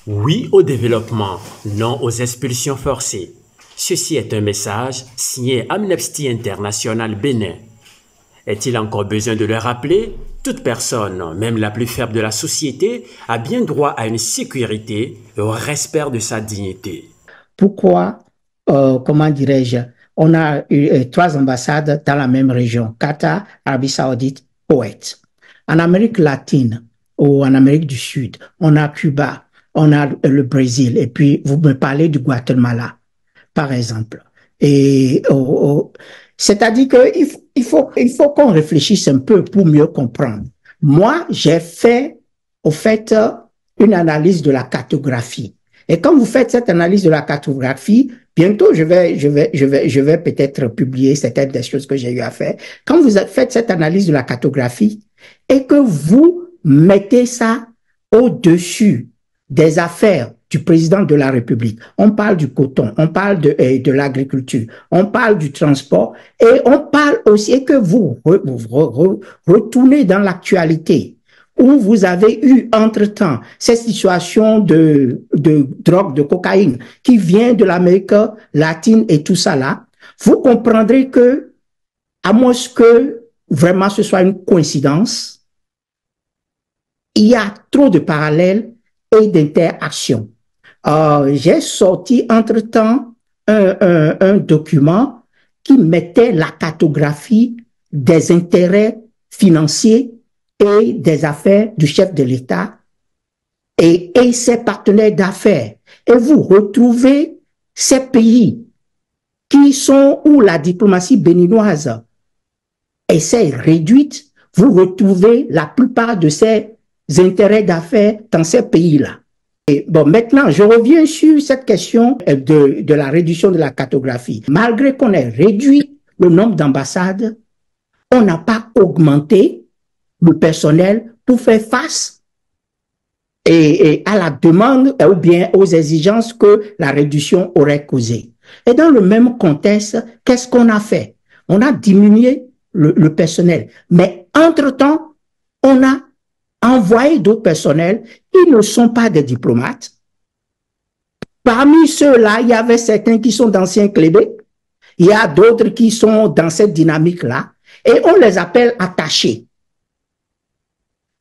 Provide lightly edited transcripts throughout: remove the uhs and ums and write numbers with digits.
Oui au développement, non aux expulsions forcées. Ceci est un message signé Amnesty International Bénin. Est-il encore besoin de le rappeler? Toute personne, même la plus faible de la société, a bien droit à une sécurité et au respect de sa dignité. Pourquoi, comment dirais-je, on a eu trois ambassades dans la même région, Qatar, Arabie Saoudite, Koweït. En Amérique latine ou en Amérique du Sud, on a Cuba, on a le Brésil, et puis vous me parlez du Guatemala, par exemple. Et c'est-à-dire qu'il faut qu'on réfléchisse un peu pour mieux comprendre. Moi, j'ai fait, au fait, une analyse de la cartographie. Et quand vous faites cette analyse de la cartographie, bientôt je vais peut-être publier certaines des choses que j'ai eu à faire. Quand vous faites cette analyse de la cartographie et que vous mettez ça au-dessus des affaires du président de la République. On parle du coton, on parle de l'agriculture, on parle du transport et on parle aussi que vous retournez dans l'actualité où vous avez eu entre-temps cette situation de drogue, de cocaïne qui vient de l'Amérique latine et tout ça là, vous comprendrez que, à moins que vraiment ce soit une coïncidence, il y a trop de parallèles et d'interactions. J'ai sorti entre-temps un document qui mettait la cartographie des intérêts financiers et des affaires du chef de l'État et ses partenaires d'affaires. Et vous retrouvez ces pays qui sont où la diplomatie béninoise essaie réduite, vous retrouvez la plupart de ces intérêts d'affaires dans ces pays-là. Et bon, maintenant, je reviens sur cette question de la réduction de la cartographie. Malgré qu'on ait réduit le nombre d'ambassades, on n'a pas augmenté le personnel pour faire face et à la demande ou bien aux exigences que la réduction aurait causées. Et dans le même contexte, qu'est-ce qu'on a fait? On a diminué le personnel. Mais entre-temps, on a envoyé d'autres personnels qui ne sont pas des diplomates. Parmi ceux-là, il y avait certains qui sont d'anciens Québec, il y a d'autres qui sont dans cette dynamique-là, et on les appelle attachés.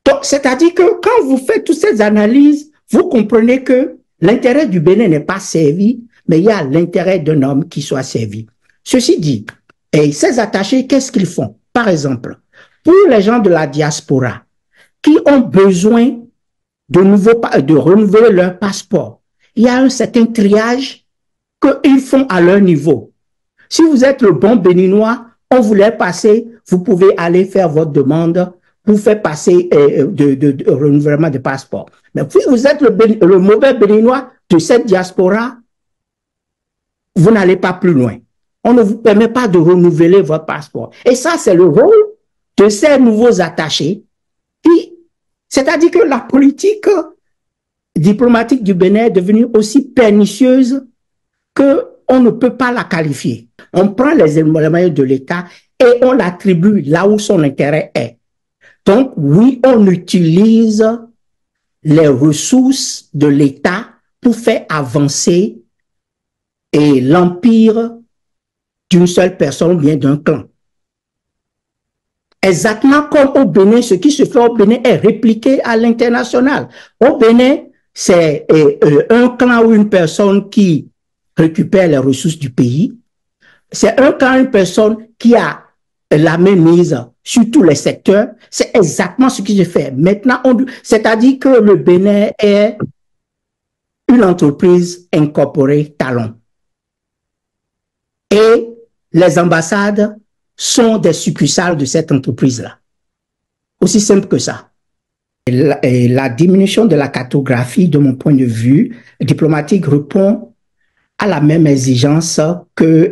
Donc, c'est-à-dire que quand vous faites toutes ces analyses, vous comprenez que l'intérêt du Bénin n'est pas servi, mais il y a l'intérêt d'un homme qui soit servi. Ceci dit, et ces attachés, qu'est-ce qu'ils font? Par exemple, pour les gens de la diaspora qui ont besoin de renouveler leur passeport, il y a un certain triage qu'ils font à leur niveau. Si vous êtes le bon béninois, on voulait passer, vous pouvez aller faire votre demande pour faire passer de renouvellement de passeport. Mais si vous êtes le mauvais béninois de cette diaspora, vous n'allez pas plus loin. On ne vous permet pas de renouveler votre passeport. Et ça, c'est le rôle de ces nouveaux attachés qui, c'est-à-dire que la politique diplomatique du Bénin est devenue aussi pernicieuse qu'on ne peut pas la qualifier. On prend les moyens de l'État et on l'attribue là où son intérêt est. Donc, oui, on utilise les ressources de l'État pour faire avancer l'empire d'une seule personne ou bien d'un clan. Exactement comme au Bénin, ce qui se fait au Bénin est répliqué à l'international. Au Bénin, c'est un clan ou une personne qui récupère les ressources du pays. C'est un clan, une personne qui a la mainmise sur tous les secteurs. C'est exactement ce qui se fait. Maintenant, c'est-à-dire que le Bénin est une entreprise incorporée Talon. Et les ambassades sont des succursales de cette entreprise-là. Aussi simple que ça. La diminution de la cartographie, de mon point de vue, diplomatique répond à la même exigence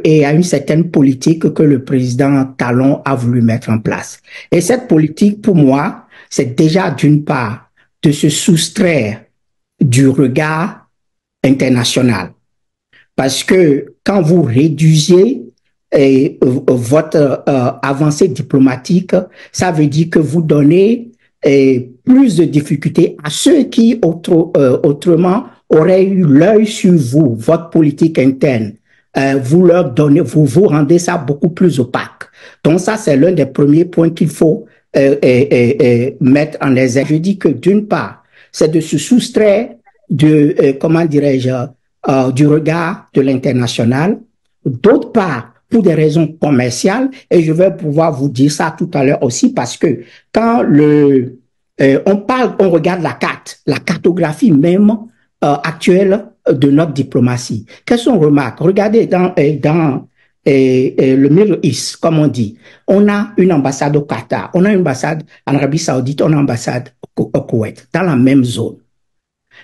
et à une certaine politique que le président Talon a voulu mettre en place. Et cette politique, pour moi, c'est déjà d'une part de se soustraire du regard international. Parce que quand vous réduisez votre avancée diplomatique, ça veut dire que vous donnez plus de difficultés à ceux qui autrement auraient eu l'œil sur vous, votre politique interne, vous leur donnez, vous rendez ça beaucoup plus opaque. Donc ça, c'est l'un des premiers points qu'il faut mettre en exergue. Je dis que d'une part, c'est de se soustraire de, comment dirais-je, du regard de l'international. D'autre part, pour des raisons commerciales, et je vais pouvoir vous dire ça tout à l'heure aussi, parce que quand on regarde la cartographie même actuelle de notre diplomatie. Qu'est-ce qu'on remarque? Regardez dans le Middle East, comme on dit, on a une ambassade au Qatar, on a une ambassade en Arabie Saoudite, on a une ambassade au Koweït, dans la même zone.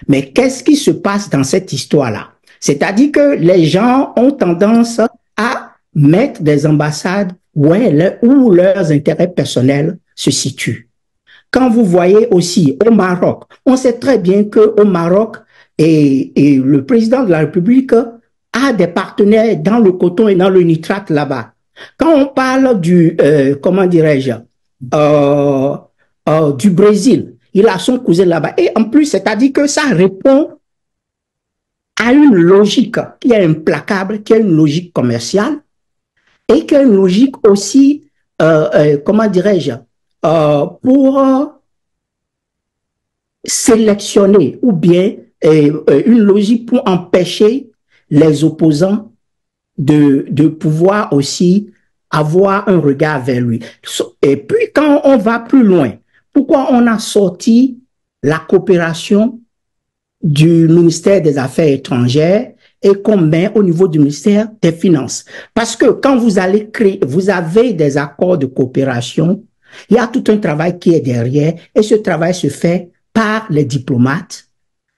Mais qu'est-ce qui se passe dans cette histoire-là? C'est-à-dire que les gens ont tendance à mettre des ambassades où leurs intérêts personnels se situent. Quand vous voyez aussi au Maroc, on sait très bien qu'au Maroc, et le président de la République a des partenaires dans le coton et dans le nitrate là-bas. Quand on parle du, comment dirais-je, du Brésil, il a son cousin là-bas. Et en plus, c'est-à-dire que ça répond à une logique qui est implacable, qui est une logique commerciale et qui est une logique aussi, comment dirais-je, pour sélectionner ou bien une logique pour empêcher les opposants de pouvoir aussi avoir un regard vers lui. Et puis quand on va plus loin, pourquoi on a sorti la coopération du ministère des Affaires étrangères et qu'on met au niveau du ministère des Finances? Parce que quand vous allez créer, vous avez des accords de coopération, il y a tout un travail qui est derrière et ce travail se fait par les diplomates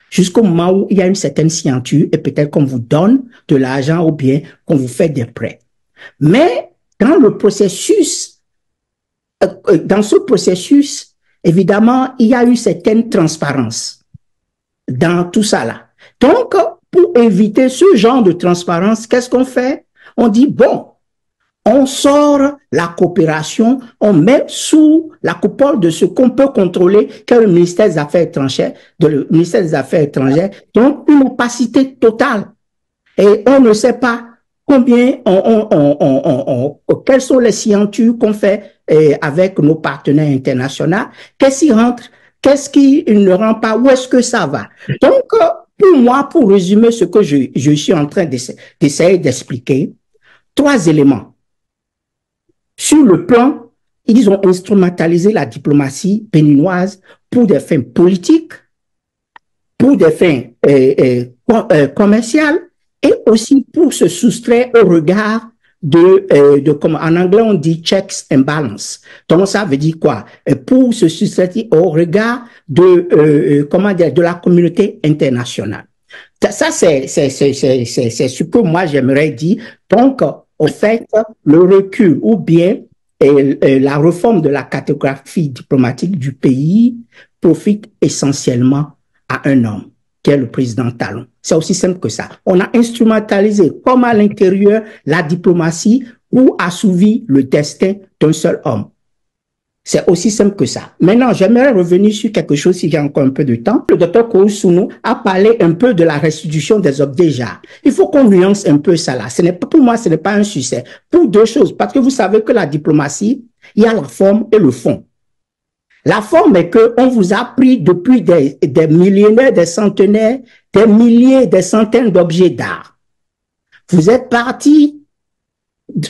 jusqu'au moment où il y a une certaine signature et peut-être qu'on vous donne de l'argent ou bien qu'on vous fait des prêts. Mais dans le processus, évidemment, il y a une certaine transparence dans tout ça là. Donc, pour éviter ce genre de transparence, qu'est-ce qu'on fait? On dit, bon, on sort la coopération, on met sous la coupole de ce qu'on peut contrôler, qu'est le ministère des Affaires étrangères, donc une opacité totale. Et on ne sait pas combien, quelles sont les signatures qu'on fait avec nos partenaires internationaux, qu'est-ce qui rentre, qu'est-ce qui ne rentre pas, où est-ce que ça va. Donc, pour moi, pour résumer ce que je suis en train d'essayer d'expliquer, 3 éléments. Sur le plan, ils ont instrumentalisé la diplomatie béninoise pour des fins politiques, pour des fins commerciales et aussi pour se soustraire au regard comme en anglais on dit checks and balances. Donc ça veut dire quoi? Pour se soustraire au regard de la communauté internationale. Ça c'est ce que moi j'aimerais dire. Donc au fait, le recul ou bien la réforme de la cartographie diplomatique du pays profite essentiellement à un homme, qui est le président Talon. C'est aussi simple que ça. On a instrumentalisé, comme à l'intérieur, la diplomatie pour assouvir le destin d'un seul homme. C'est aussi simple que ça. Maintenant, j'aimerais revenir sur quelque chose si j'ai encore un peu de temps. Le docteur Kouroussounou a parlé un peu de la restitution des objets déjà. Il faut qu'on nuance un peu ça là. Pour moi, ce n'est pas un succès. Pour 2 choses. Parce que vous savez que la diplomatie, il y a la forme et le fond. La forme est que on vous a pris depuis des millénaires, des centenaires, des milliers, des centaines d'objets d'art. Vous êtes parti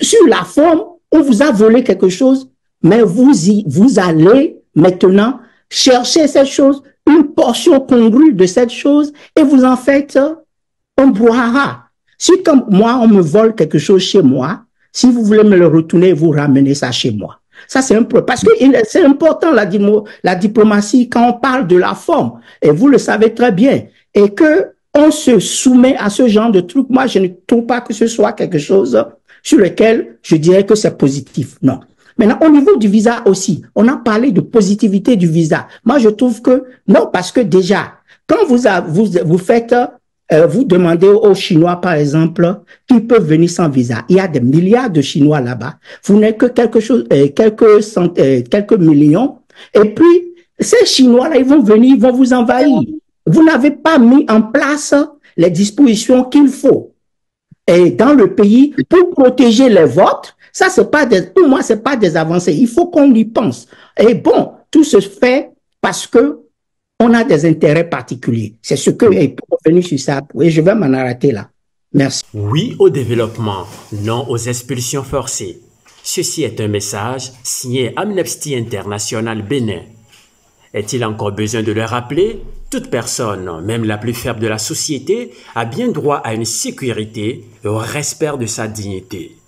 sur la forme, on vous a volé quelque chose, mais vous allez maintenant chercher cette chose, une portion congrue de cette chose, et vous en faites un brouhaha. Si comme moi, on me vole quelque chose chez moi, si vous voulez me le retourner, vous ramenez ça chez moi. Ça, c'est un peu, parce que c'est important, la diplomatie, quand on parle de la forme, et vous le savez très bien, et que on se soumet à ce genre de truc. Moi, je ne trouve pas que ce soit quelque chose sur lequel je dirais que c'est positif. Non. Maintenant, au niveau du visa aussi, on a parlé de positivité du visa. Moi, je trouve que non, parce que déjà, quand vous faites, vous demandez aux Chinois, par exemple, qu'ils peuvent venir sans visa. Il y a des milliards de Chinois là-bas. Vous n'êtes que quelques millions. Et puis, ces Chinois-là, ils vont venir, ils vont vous envahir. Vous n'avez pas mis en place les dispositions qu'il faut et dans le pays pour protéger les vôtres. Ça, c'est pas des, pour moi, c'est pas des avancées. Il faut qu'on y pense. Et bon, tout se fait parce que on a des intérêts particuliers. C'est ce que est revenu sur ça. Et je vais m'en arrêter là. Merci. Oui au développement, non aux expulsions forcées. Ceci est un message signé Amnesty International Bénin. Est-il encore besoin de le rappeler? Toute personne, même la plus faible de la société, a bien droit à une sécurité et au respect de sa dignité.